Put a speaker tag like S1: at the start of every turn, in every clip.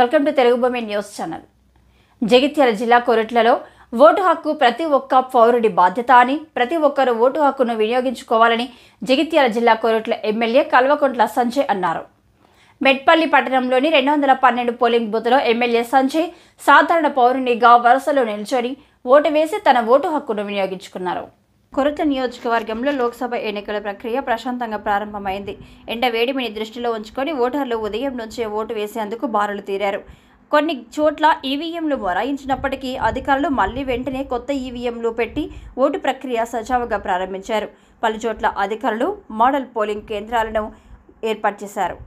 S1: Welcome to Telugu భూమి news channel. Jagtial జిల్లా కోరుట్లలో vote హక్కు ప్రతి ఒక్క పౌరుడి బాధ్యత అని, ప్రతి ఒక్కరూ ఓటు హక్కును వినియోగించుకోవాలని జగిత్యాల జిల్లా కోరుట్ల ఎమ్మెల్యే కల్వకుంట్ల సంజయ్ అన్నారు. మెట్పల్లి పట్టణంలోని 212 పోలింగ్ బూత్లో ఎమ్మెల్యే సంజయ్ సాధారణ పౌరునిగా వరుసలో నిల్చొని ఓటు వేసి తన ఓటు హక్కును వినియోగించుకున్నారు. కొరుట్ల నియోజకవర్గంలో లోక్సభ ఎన్నికల ప్రక్రియ ప్రశాంతంగా ప్రారంభమైంది. ఎండ వేడిమిని దృష్టిలో ఉంచుకొని ఓటర్లు ఉదయం నుంచే ఓటు వేసేందుకు బారులు తీరారు. కొన్ని చోట్ల ఈవీఎంలు మొరాయించినప్పటికీ అధికారులు మళ్లీ వెంటనే కొత్త ఈవీఎంలు పెట్టి ఓటు ప్రక్రియ సజావుగా ప్రారంభించారు. పలు చోట్ల అధికారులు మోడల్ పోలింగ్ కేంద్రాలను ఏర్పాటు చేశారు.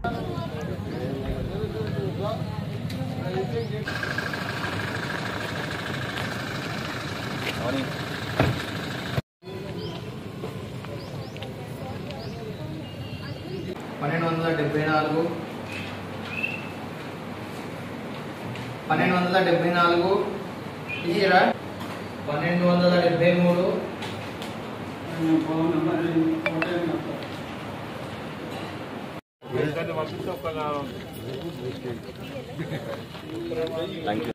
S2: ఇరా 1273
S3: Thank you.